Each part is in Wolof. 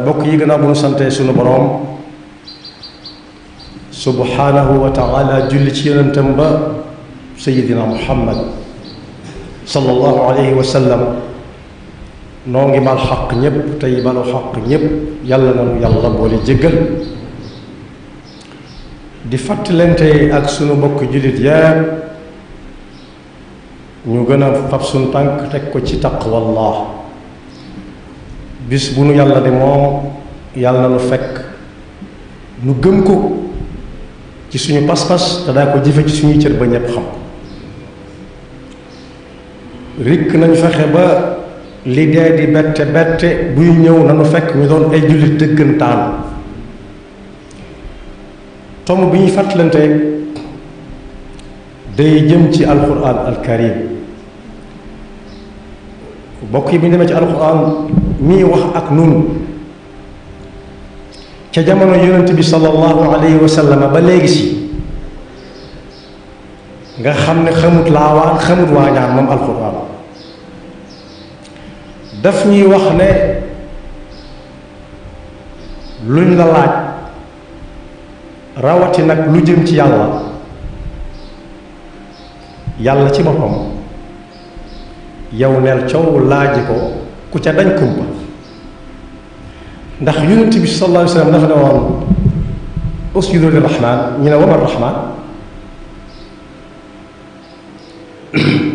bokk yi gannaaw bu nu santee sunu boroom subhanahu wa taala julli ci yonentam ba sayidina muhammad sallallahu alayhi wa sallam noo ngi bal xaq ñépp tey balu xaq ñépp yàlla nanu yàlla boole jéggal di fàttalante ak sunu bokk jullit yépp ñu gën a fab sunu tànk teg ko ci taqwallah bis bu nu yàlla de moom yàlla na nu fekk nu gëm ko ci suñu pas-pas te daa ko jëfe ci suñuy cër ba ñépp xam rikk nañu fexe ba li dee di bette bette buy ñëw nanu fekk ñu doon ay jullit dëggantaan tomb bi ñuy fàttalante day jëm ci alquran alkarim bokk yi bi ñu demee ci alquran mii wax ak nun ca jamono yonent bi sallallahu alayhi wa sallam ba léegi si nga xam ne xamut laawaan xamut waañaan moom alquran daf ñuy wax ne luñ la laaj rawati nag lu jëm ci yàlla yàlla ci boppam yow neel coow laaji ko ku ca dañ kumpa ndax yonent bi sallallahu alayhi wa sallam dafa ne woon usjudu lirrahman ñu ne wama rahman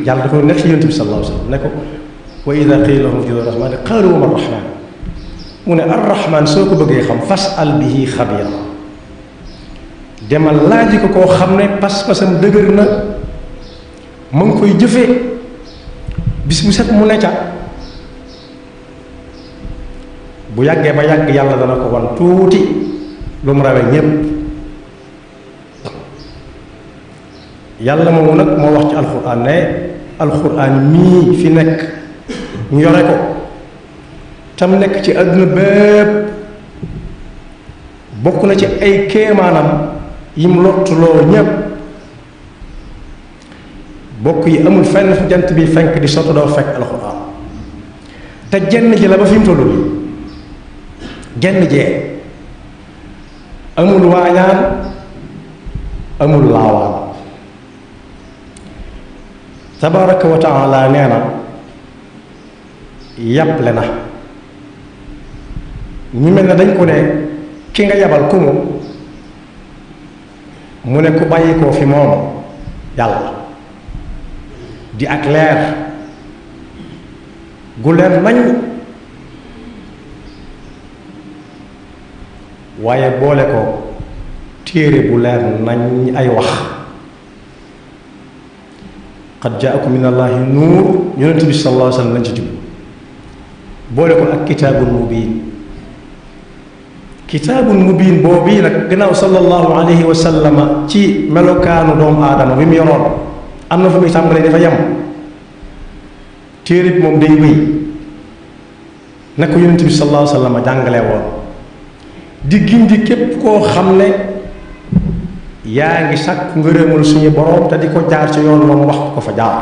yàlla dafa nekk ci yonent bi sallallahu alayhi wa sallam ne ko wa ida qila lahum usjudu lirrahman qaalu wama rahman mu ne arrahman soo ko bëggee xam fas'al bihi xabira demal laaji ko koo xam ne pas-pasam dëgër na ma ngi koy jëfee bis bu set mu ne ca bu yàggee ba yàgg yàlla dana ko wan tuuti lu mu rawee ñépp yàlla moomu nag moo wax ci alxuraan ne alxuraan mii fi nekk ñu yore ko tam nekk ci àdduna bépp bokk na ci ay kéemaanam yim lottuloo ñépp bokk yi amul fenn fu jant bi fenk di sotti doo fekk alxuraan te jenn ji la ba fi mu tollu nii genn jee amul waañaan amul laawaan tabaraka wa taala nee na yàpple na ñu mel ne dañ ko ne ki nga yabal ku mu ne ku bàyyi koo fi moom yàlla di ak leer gu leer nañ waaye boole ko téere bu leer nañ ay wax qad jaakum min allahi nuur yonent bi sallallahu alayhi wa sallam lañ ci jub boole ko ak kitaabun mubiin kitaabun mubiin boobu nag gannaaw sallallahu alayhi wa sallam ci melokaanu doomu aadama bi mu yoroon am na fu muy tàmbalee dafa yem téere bi moom day wéy na ko yonent bi sallallahu alayhi wa sallam jàngalee woon di gindi képp koo xam ne yaa ngi sàkku ngërëmul suñu borom te di ko jaar ci yoon moom wax ko fa jaar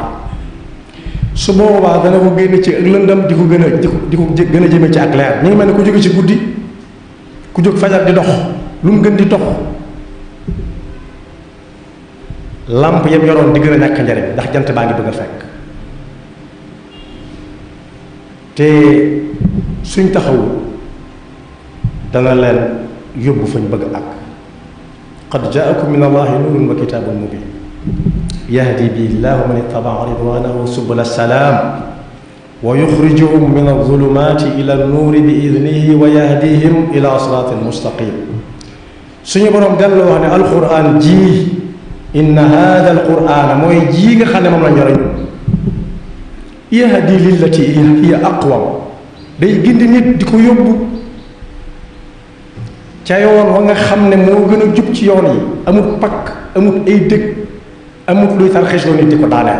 su boobaa dana ko génne ci ak lëndam di ko gën a di ko gën a jëme ci ak leer ñu ngi mel ne ku jóge ci guddi ku jóg fajar di dox lu mu gën di dox làmp yëpp yoroon di gën a ñàkk njariñ ndax jant baa ngi bëgg a fekk te suñ taxawu dana leen yóbbu fañ bëgg ak qad jaakum min allahi nuurun wa kitaabun mubin yahdi bihi llahu man ittabaa ridwanahu subula salaam wa yuxrijuhum min alzulumaati ila annuuri bi idnihi wa yahdihim ila siraatin mustaqim suñu boroom dellu wax ne alquran ji inna hada alqurana mooy jii nga xam ne moom la ñoroñ yahdi lillati hiya aqwam day gindi nit di ko yóbbu ca yoon wa nga xam ne moo gën a jub ci yoon yi amul pakk amul ay dëkk amul luy tarxisloo nit di ko daaneel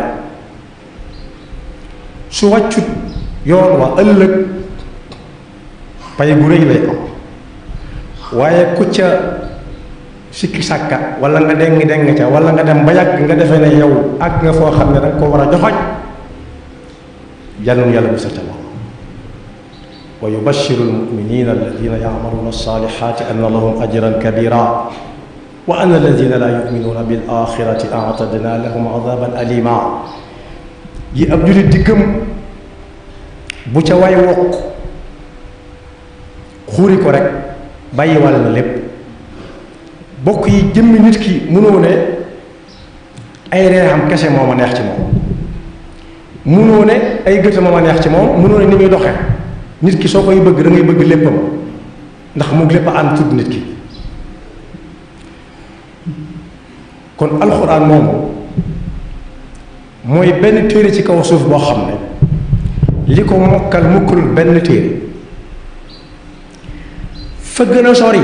su wàccut yoon wa ëllëg pay gu rëy lay am waaye ku ca sikki sàkka wala nga deng ca wala nga dem ba yàgg nga defee ne yow ak nga foo xam ne danga ko war a joxoñ yàlla nu yàlla bu sa ca wa yubashiru almuminina alladina yacmaluna alsalihati anna lahum ajran kabira wa anna alladina la yuminuuna bil axirati actadna lahum adaban alima yi ab julit di gëm bu ca way wokk xuuri ko rek bàyyiwale na lépp. bokk yi jëmmi nit ki mënoo ne ay reexam kese moo ma neex ci moom, mënoo ne ay gëtam moo ma neex ci moom, mënoo ne ni muy doxe nit ki soo koy bëgg da ngay bëgg léppam ndax mu lépp a ànd tudd nit ki. kon alxuraan moomu mooy benn téere ci kaw suuf boo xam ne li ko mokkal mukkalul benn téere. fa gën a sori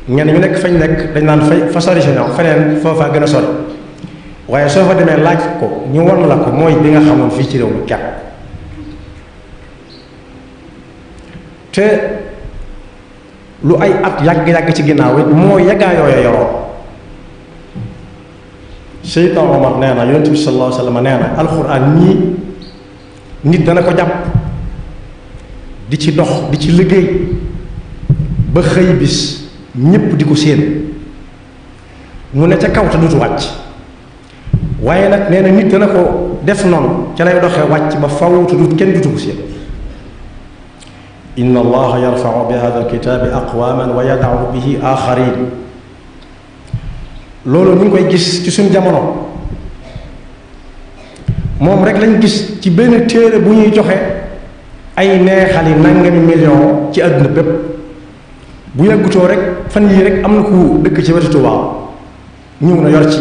ñenn ñu nekk fañ nekk dañ naan fa sori si ñoom feneen foofa gën a sori waaye soo fa demee laaj ko ñu won la ko mooy bi nga xamoon fii ci réew mi kepp. te lu ay at yàgg-yàgg ci ginnaaw it moo yàggaa yooya yoroo. Seydina Omar nee na yonent bi sallallahu alayhi wa sallam nee na alxuraan ñii nit dana ko jàpp di ci dox di ci liggéey ba xëy bis ñépp di ko séen mu ne ca kaw te dutu wàcc waaye nag nee na nit dana ko def noonu ca lay doxee wàcc ba faw te dut kenn dutu ko séen. inna allaha yarfau bi hada alkitaabi aqwaman wa yadau bihi axarin. loolu ñu ngi koy gis ci suñu jamono moom rek lañ gis ci benn téere bu ñuy joxe ay neexali nangami million ci àdduna bépp. bu yàggutoo rek fan yii rek am na ku dëkk ci wetu Tuubaa ñëw na yor ci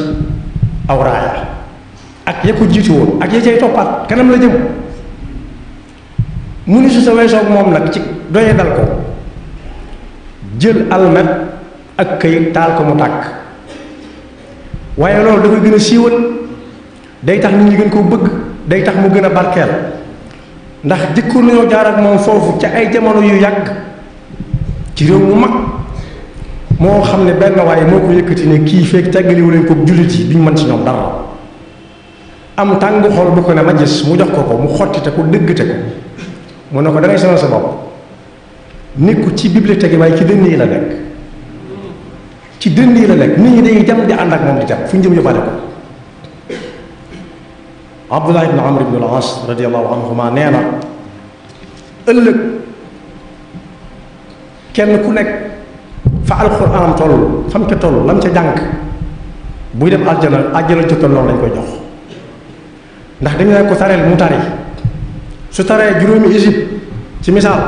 aw raaya ak ya ko jiitu woon ak ya cay toppaat kanam la jëm. mu ni su sa weesoog moom nag ci doye dal ko jël almet ak këyit taal ko mu tàkk. waaye loolu da koy gën a siiwal day tax nit ñi gën koo bëgg day tax mu gën a barkeel ndax jëkkoon nañoo jaar ak moom foofu ca ay jamono yu yàgg ci réew mu mag moo xam ne benn waaye moo ko yëkkati ne kii feek tàggaliwu leen ko jullit yi duñ mën ci ñoom dara. am tàng xol bu ko ne ma gis mu jox ko mu xottite ko dëggate ko mu ne ko da ngay sonal sa bopp nekku ci bibliothèque yi waaye ci dënn yi la nekk. ci dënd yi la nekk nit ñi dañuy dem di ànd ak moom di dem fu ñu jëm yóbbaale ko. Abdullah ibn Amr ibn al-As radiyallahu anhuma nee na ëllëg kenn ku nekk fa alxuraan toll fam ca toll lam ca jànk buy dem aljana jokkal loolu lañ koy jox ndax dañu ne ko tareel mu tari su taree juróomi isib ci misaal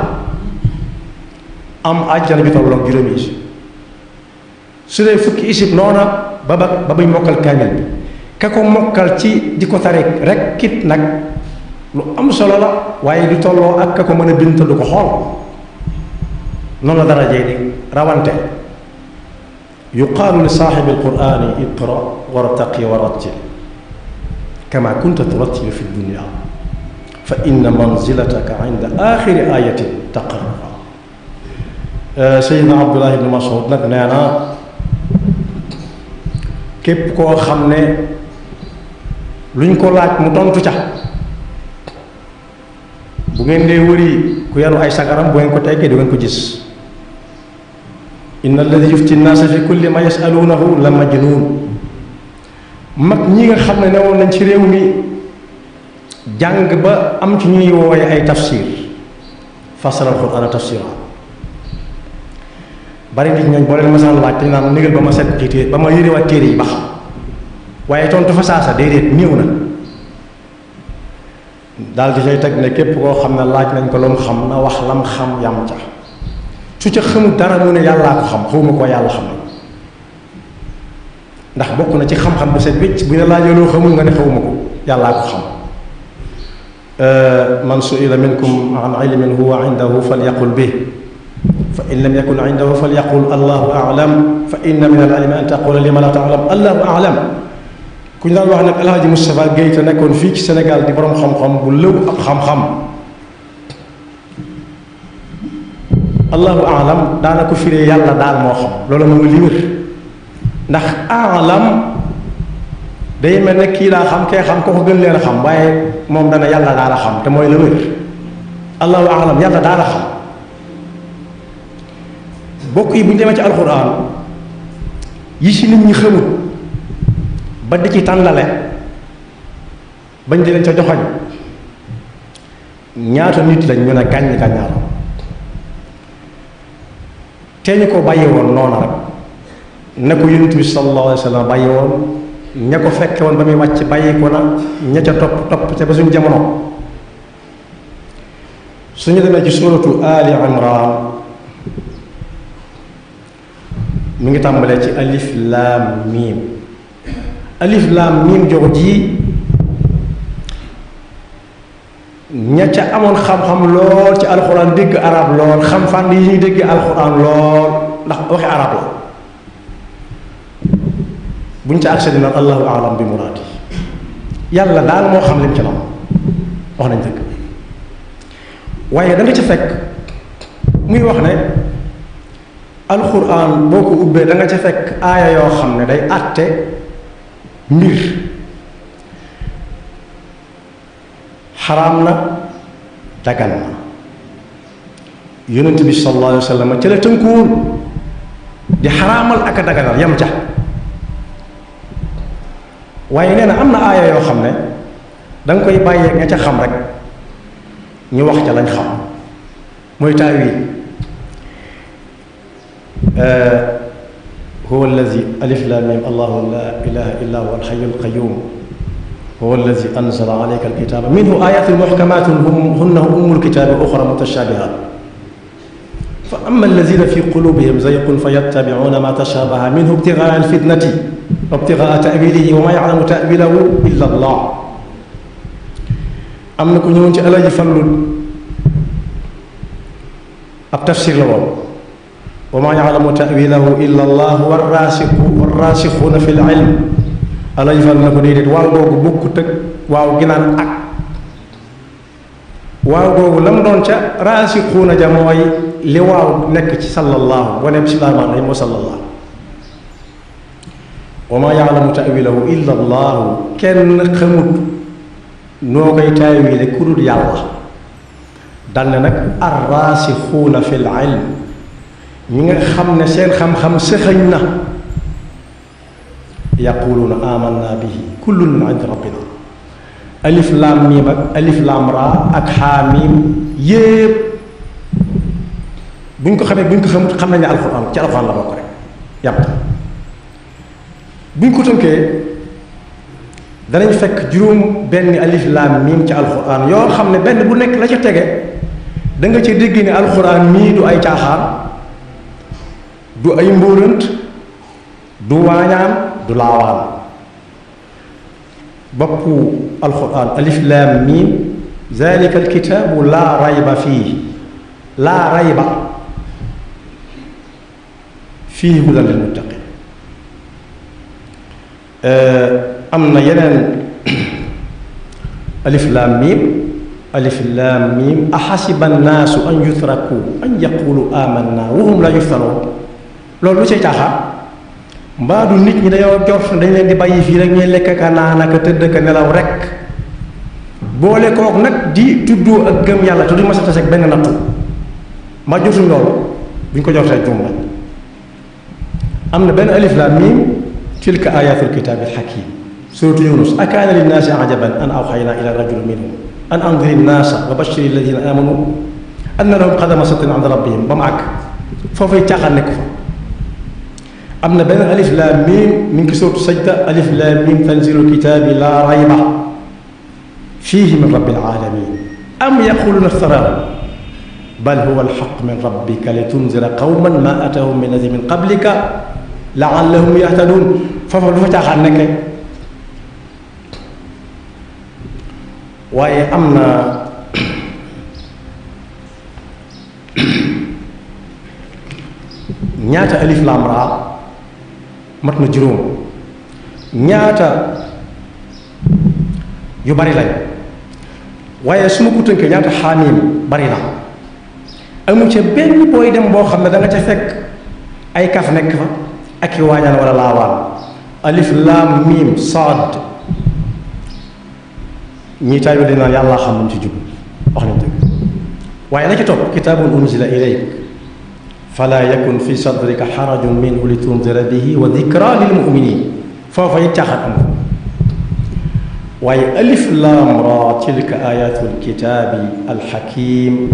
am aljana ju tolloog juróomi isib. su dee fukki isib noona ba bay mokkal kaamil bi ka ko mokkal ci di ko tari rek kit nag lu am solo la waaye du tolloo ak ka ko mën a bind du ko xool noonu la darajee di rawante. yuqaalu li saaxibi alqurani iqra wartaqi wa rattil kama kunta turattilu fi dunya fa inna manzilataka inda axiri ayatin taqarruha. Seydina Abdullah ibn Mas'ud nag nee na képp koo xam ne luñ ko laaj mu tontu ca bu ngeen dee wëri ku yaru ay sagaram bu ngeen ko teggee du ngeen ko gis. inna alladi yufti nnaasa fi kulli ma yasaluunahu la majnun. mag ñi nga xam ne newoon nañ ci réew mi jàng ba am ci ñuy wooye ay tafsir fasara alquran tafsira bari nit ñooñ boo leen masaan laaj dañ naan négal ba ma set ci téere ba ma yëriwaat téere yi ba xam waaye tontu fa saasa déedéet néew na daal di say teg ne képp koo xam ne laaj nañ ko lu mu xam na wax lam xam yam ca su ca xamul dara mu ne yàllaa ko xam xawma ko yàlla xam na ndax bokk na ci xam-xam bu set wécc bu ne laajee loo xamul nga ne xawma ko yàllaa ko xam. man su'ila minkum an ilmin huwa indahu falyaqul bih fa in lam yakun indahu falyaqul allahu a'lam fa inna min al-ilmi an taqula lima la ta'lam allahu a'lam. ku ñu daan wax nag Alhaji Moustapha Guèye te nekkoon fii ci Sénégal di borom xam-xam bu lëw ak xam-xam allahu a'lam daana ko firee yàlla daal moo xam loolu moo li wér ndax a'lam day mel ne kii daa xam kee xam ko gën leen a xam waaye moom dana yàlla daal a xam te mooy la wér allahu aalam yàlla daal a xam. bokk yi bu ñu demee ci alxuraan yi ci nit ñi xamut ba di ci tànnale bañ di leen ca joxoñ ñaata nit lañ ñu ne gàññ gàññaar te ñu ko bàyyi woon noona rek ne ko yonent bi sallallahu alayhi wa sallam bàyyi woon ña ko fekke woon ba muy wàcc bàyyi ko na ña ca topp ca ba suñu jamono. suñu demee ci suratu Ali Imran mi ngi tàmbalee ci alif laam miim alif laam miim jox ji ña ca amoon xam-xam lool ci alxuraan dégg arab lool xam fànn yi ñuy dégg alxuraan lool ndax waxi arab la buñ ca accès dina allahu alam bi muraadi yàlla daal moo xam lim ci nam wax nañ dëgg waaye da nga ca fekk muy wax ne alxuraan boo ko ubbee da nga ca fekk aaya yoo xam ne day àtte mbir xaraam na dagan na yonent bi sallallahu alayhi wa sallam ca la tënkuwul di xaraamal ak a daganal yam ca waaye nee na am na aaya yoo xam ne da nga koy bàyyee nga ca xam rek ñu wax ca lañ xam mooy taawil huwa allazi alif lam mim allahu la ilaha illa huwa alhayyul qayyum huwa allazi anzala alayka alkitaba minhu ayatun muhkamatun hunna ummul kitabi wa ukhra mutashabihat fa amma allazina fi qulubihim zayqun fayattabi'una ma tashabaha minhu ibtigha'a alfitnati wa ibtigha'a ta'wilihi wa ma ya'lamu ta'wilahu illa allah. am na ku ñëwoon ci Alaaji Fallu ab tafsir la woon wa maa ya'lamu ta'wiilahu illa Allah warraasixuuna fil ilm. Alaaji Fallu na ko déedéet waaw googu bokkut ak waaw gi naan ak waaw googu la mu doon ca raasixuuna ja mooy li waaw nekk ci sallallahu wane bismillaahi rahmaani rahiim wa sallallahu wa maa ya'lamu ta'wiilahu illa Allah kenn xamut noo koy taawile ku dul yàlla dal ne nag arraasixuuna fil ilm ñi nga xam ne seen xam-xam sëxañ na yaquluuna amanna bihi kullun min indi rabbina alif laam miim ak alif laam raa ak xaa miim yépp buñ ko xamee buñ ko xamut xam nañ ne alxuraan ci alxuraan la bokk rek yàpp buñ ko tënkee danañ fekk juróom benn alif laam miim ci alxuraan yoo xam ne benn bu nekk la ca tege da nga ci dégg ne alxuraan mii du ay caaxaan du ay mbóorant du waañaan du laawaan boppu alxuraan alif laam miim zalika alkitaabu laa rayba fii hudan lil muttaqin. am na yeneen alif laam miim axasiba annaasu an yutraku an yaqulu amanna wa hum la yuftanuun. loolu lu cay caaxaan mbaa du nit ñi dañoo jort dañ leen di bàyyi fii rek ñuy lekk ka naan ak tëdd ka nelaw rek boole kook nag di tuddoo ak gëm yàlla te duñ ma sa tase ak benn nattu mbaa jotuñ loolu buñ ko jortee juum la. am na benn alif laam miim tilka ayatul kitaabil hakiim suuratu Yunus akaana linnaasi ajaban an awxaynaa ilaa rajulin minhum an anziri nnaasa wa bashiri alladina aamanu anna lahum qadama sidqin inda rabbihim ba mu àgg foofay caaxaan nekk fa. am na benn alif laam miim mi ngi suuratu sajda alif laam miim tanziilul kitaabi laa rayba fiihi min rabbil aalamiin am yaquuluuna iftaraahu bal huwa alxaqqu min rabbika litunzira qawman maa ataahum min nazirin min qablika laallahum yahtaduun foofa du fa caaxaan nekkee. waaye am na ñaata alif laam raa mat na juróom ñaata yu bari lañ waaye su ma ko tënkee ñaata xaamiim bari na amu ca benn booy dem boo xam ne da nga ca fekk ay kaf nekk fa ak i waañaan wala laawaan. alif laam miim saad ñii taay bi naan yàlla xam nañ ci jub wax nañ dëgg waaye la ci topp kitaabun unzila ilayk fala yakun fi sadrika xarajun minhu litundira bihi wa dikra lil muminin foofa it caaxaan am waaye alif laam ra tilka ayatul kitaabi alxakim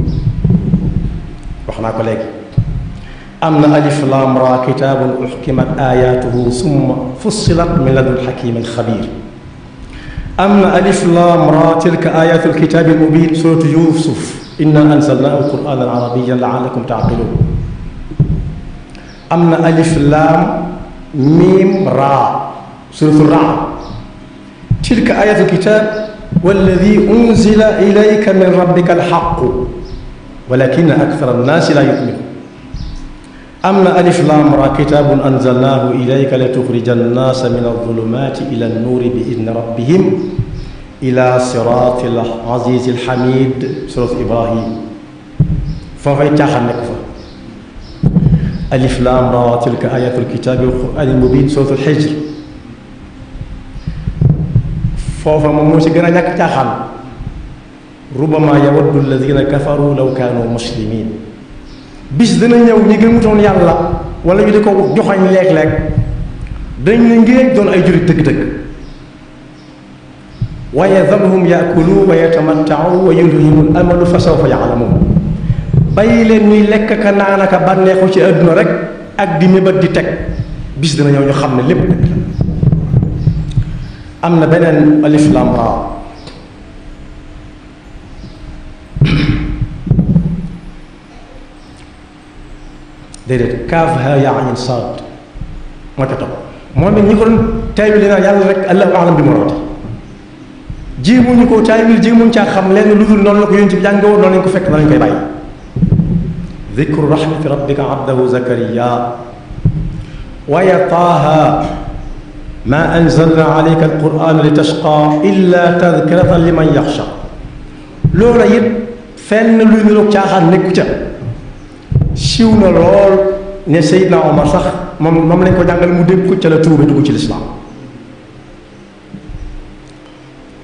wax naa ko léegi am na alif laam ra kitaabun uxkimat ayatuhu summa fussilat min ladun xakim alxabir am na alif laam ra tilka ayatul kitaabi almubin suratu yusuf inna anzalnahu qur'anan arabiyyan la'allakum ta'qilun am na alif laam miim raa suratu Ra'd tilka ayatul kitaab walladi unzila ilayka min rabbika alxaqu walakinna akthara annaasi laa yu'minuun am na alif laam raa kitaabun anzalnaahu ilayka lituxrija annaasa min adulumaati ila annuuri bi idni rabbihim ila siraati al-aziizi al-hamiid suratu Ibrahim foofay caaxaan nekk fa alif laam raa tilka ayatul kitaabi wal qur'aanil mubiin suratu al-Hijr foofa moom moo ci gën a ñàkk caaxaan rubama yawaddu alladina kafaru law kaanu muslimin bis dana ñëw ñi gëmutoon yàlla wala ñu di ko joxañ léeg-léeg dañ ne ngeen doon ay jurit dëgg-dëgg wa yadharuhum yaakulu wa yatamattau wa yulhihim al amalu fa sawfa yaalamuun bàyyi leen ñuy lekk ka naan aka bànneexu ci àdduna rek ak di mébat di teg bis dana ñëw ñu xam ne lépp dëgg la am na beneen alif laam raa déedéet kaaf haa yaa ayn saad moo ca topp moom it ñi ko doon taawil naa yàlla rek allahu alam bi muraadi jéemuñu ko taawil jéemuñu caa xam lenn lu dul noonu la ko yonent bi jànge woon noonu lañ ko fekk danañ koy bàyyi dikru rahmati rabbika abdahu zakariya waaye taaha ma anzalna alayka alquran li tashqa illa tadkiratan liman yaxsha loola it fenn luy niroog caaxaan nekku ca siiw na lool ne Seydina Omar sax moom lañ ko jàngal mu dégg ko ca la tuube dugg ci lislaam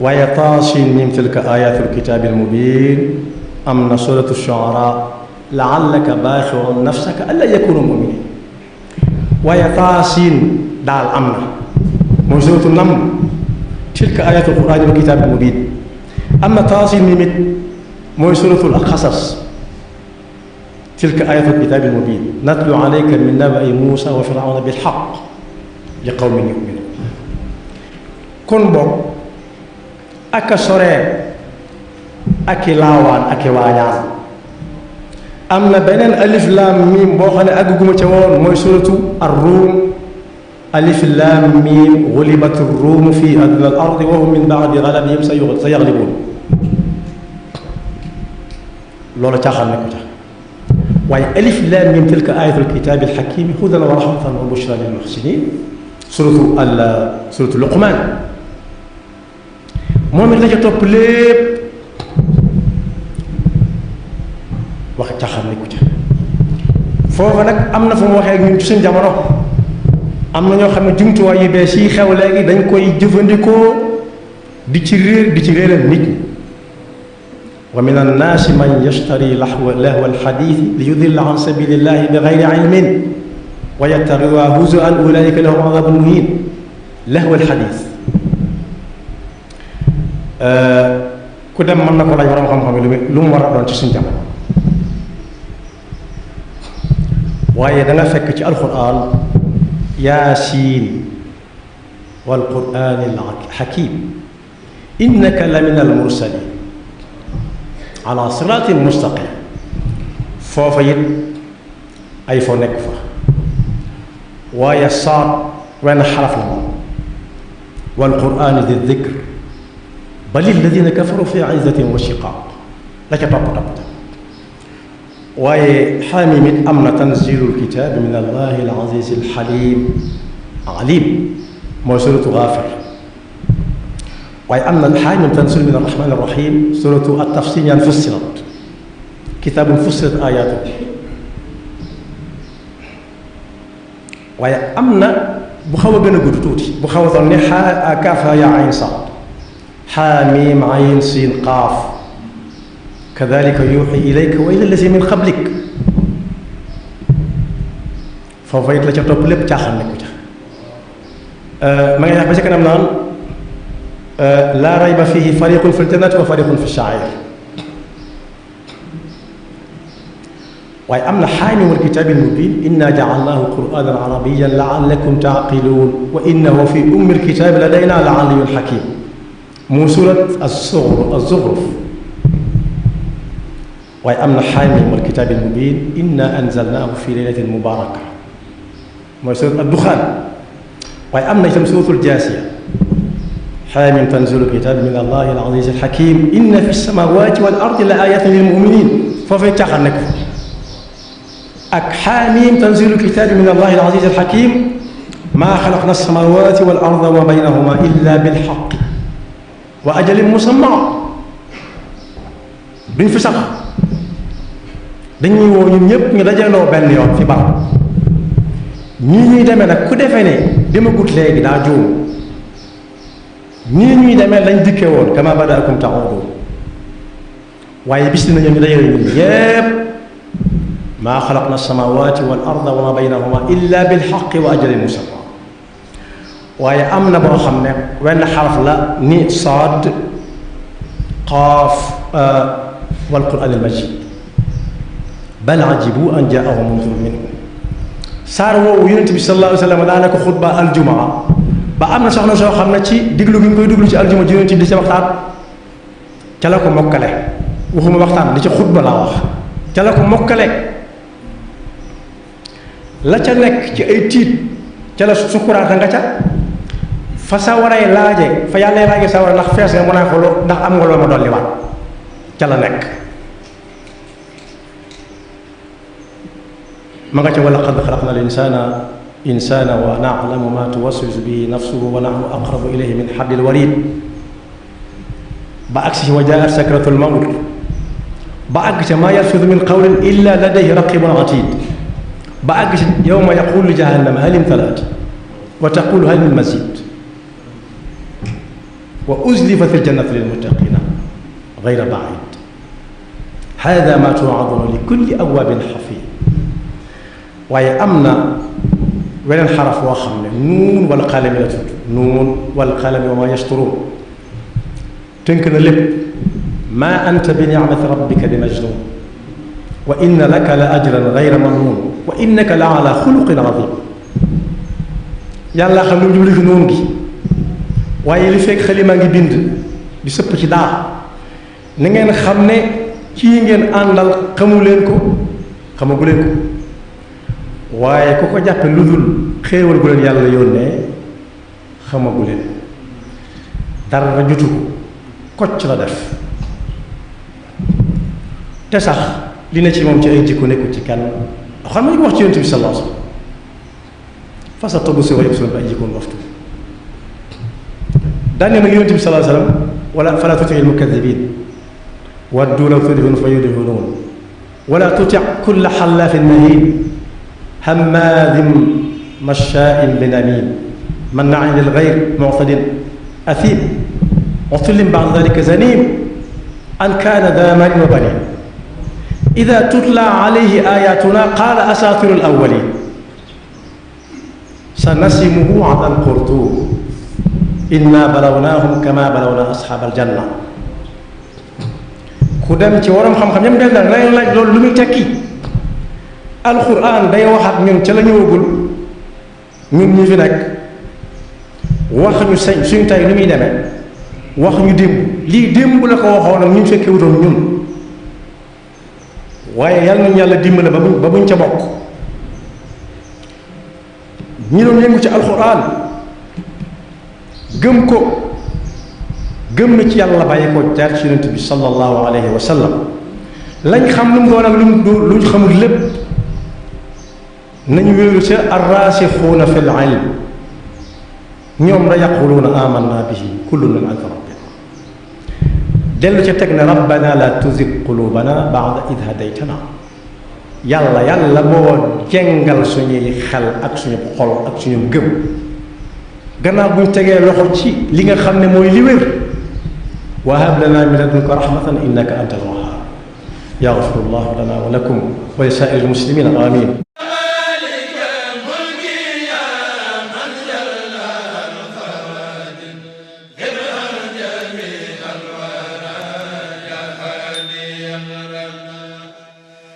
waaye taasin mim tilka ayatul kitaabi almubin am na suratu shuara laallaka baaxiun nafsaka alla yakunu muminin waaye taasin daal am na mooy suratu nam tilka ayatul qur'aani wal kitaabi almubin am na taasin mim it mooy suratul qasas tilka ayatul kitaabi almubin natlu alayka min nabai Muusa wa firawna bilxaq li qawmin yuminuun kon boog ak a soree ak i laawaan ak i waajaan am na beneen alif laam miim boo xam ne àgguma ca woon mooy suratu ar-Ruum alif laam miim gulibati ruumu fi adna al ardi wa hum min baadi galabihim sa yaglibuun loolu caaxaan nekku ca waaye alif laam miim tilka ayatul kitaabi alxakimi hudan wa rahmatan wa bushra lil muxsinin suratu Luqmaan moom it la ca topp lépp wax caaxaan nekku ca foofa nag am na fu mu waxee ak ñun ci suñ jamono am na ñoo xam ne jumtuwaay yu bees yi xew léegi dañ koy jëfandikoo di ci réeral nit ñi wa min annaasi man yashtari lahwa alxadiisi li yudilla an sabilillahi bi gayri ilmin wa yattaxiduha huzuwan ulaika lahum adabun muhin lahwa alxadiis ku dem mën na ko laaj borom xam-xam yi lu mu war a doon ci suñu jamono waaye da nga fekk ci alquran yaasiin wal quraanil hakiim innaka la min al mursaliin ala siraatin mustaqim foofa it ay foo nekk fa waaye saat wenn xaraf la moom wal quraani di dikr bal alladina kafaru fi izzatin wa shiqaaq la ca topp waaye xaamim it am na tanzilul kitaabi min allahi al aziz al xalim alim mooy suratu Gaafir waaye am na xaamim tanzil min arrahman arrahim suratu at-tafsiil ñaan fussilat kitaabun fussilat ayaatu waaye am na bu xaw a gën a gudd tuuti bu xaw a toll ne kaaf yaa ayn saad xaamim ayn siin qaaf kadhalika yuuxi ilayka wa ila allazi min qablik foofa it la ca topp lépp caaxaan nekku ca ma ngi wax ba ca kanam naan laa rayba fihi fariqun fi ljannati wa fariqun fi shaa'ir waaye am na xaami wal kitaabil mubiin inna ja'alnaahu qur'aanan arabiyyan la'allakum ta'qiluun wa innahu fi ummi lkitaabi ladaynaa la'aliyyun hakiim mu surat az-Zukhruf waaye am na xaami wal kitaabil mubiin inna anzalnaahu fi laylatin mubaaraka mooy surat ad-Duxaan waaye am na itam suratul Jaasiya xaamim tanziilul kitaabi min allaahi al-aziizil hakiim inna fi samaawaati wal ardi la aayaatin lil mu'miniin foofee caaxaan nekk ak xaamim tanziilul kitaabi min allaahi al-aziizil hakiim maa xalaqna as-samaawaati wal arda wa ma baynahumaa illaa bil haqqi wa ajalin musammaa duñ fi sax dañuy woo ñun ñëpp ñu dajaloo benn yoon fi barab ñii ñuy demee nag ku defee ne demagut léegi daa juum nii ñuy demee lañ dikkee woon kama badaakum ta'uuduun waaye bis dina ñoom ñu dajale ñun yépp maa xalaqna as-samaawaati wal arda wa ma baynahumaa illaa bil haqqi wa ajalin musammaa waaye am na boo xam ne wenn xaraf la ni saad qaaf wal qur'aanil majiid bal ajibu an jaa'ahum munzirun minhum saar woowu yonent bi sallallahu alayhi wa sallam daanaka xutba aljumaa ba am na soxna soo xam ne ci diglu gi ñu koy diglu ci aljuma ji yonent bi di ci waxtaan ca la ko mokkale waxuma waxtaan di ci xutba laa wax ca la ko mokkale la ca nekk ci ay tiit ca la sukkuraata nga ca fa sa waray laaje fa yàlla laaje sa war ndax fees nga mën a ko ndax am nga loo ma dolli waat ca la nekk ma nga ca wa laqad xalaqna al-insaana wa na'lamu ma tuwaswisu bihi nafsuhu wa nahnu aqrabu ilayhi min hablil warid ba agsi ci wa jaa'at sakratul mawt ba àgg ca maa yalfidu min qawlin illa ladayhi raqibun atid ba àgg ci yawma yaqulu jahannama hal imtalaat wa taqulu hal min mazid wa uzlifat al-jannatu lil-muttaqina ghayra ba'id hada ma tu'aduna li kulli awwabin hafiz waaye am na weneen xaraf woo xam ne nuun wal qalami la tudd nuun wal qalami wa ma yasturuun tënk na lépp maa anta bi ni'mati rabbika bi majnun wa inna laka la ajran ghayra mamnun wa innaka la ala xuluqin azim yàlla xam lu mu jublu ci nuun gi waaye li fekk xalima ngi bind di sëpp ci daa na ngeen xam ne ci ngeen àndal xamu leen ko xamagu leen ko waaye ku ko jàppe lu dul xéewal gu leen yàlla yónnee xamagu leen dara jutu ko kocc la def te sax li ne ci moom ci ay jikko nekkul ci kenn xam nga ñu ko wax ci yonent bi sallallahu alayhi wasallam fa satubsiru wa yubsiruun bi ay jikkoon waftu daan ne nag yonent bi sallallahu alayhi wasallam wala fala tuti'il mukazzibiin waddu law tudhinu fa yudhinuun wala tuti' kulla hallaafin mahiin hammaazin mashaa'in binamiim mannaa'in lil ghayr mu'tadin athiim utullin ba'da dhaalika zaniim an kaana dhaa maalin wa baniin idhaa tutlaa alayhi aayatunaa qaala asaatiirul awwaliin sanasimuhu 'alal xurtuum innaa balawnaahum kamaa balawnaa ashaabal janna ku dem ci waroom xam-xam ñam del na lañ laaj loolu lu muy tekki alxuraan day wax ak ñun ca la ñëwagul ñun ñi fi nekk wax ñu suñ tey lu muy demee wax ñu démb lii démb la ko waxoon ak ñu fekkee wutoon ñun waaye yàlla nañu yàlla dimbale ba buñ ca bokk ñi doon yëngu ci alxuraan gëm ko gëm na ci yàlla bàyyi ko jaar ci yonent bi sallallahu alayhi wa sallam lañ xam lu mu doon ak lu ñu xamul lépp nañu wéeru ca arraasixuuna fi l-ilm ñoom la yaquluuna amanna bihi kullun min indi rabbina dellu ca teg ne rabbana la tuzig qulubana ba'da id hadaytana yàlla boo jengal suñuy xel ak suñu xol ak suñu gëm gannaaw buñ tegee loxo ci li nga xam ne mooy li wér wa hab lana min ladunka rahmatan innaka antal wahhab yaxfirullahu lana wa lakum wa li saa'iril muslimina amin.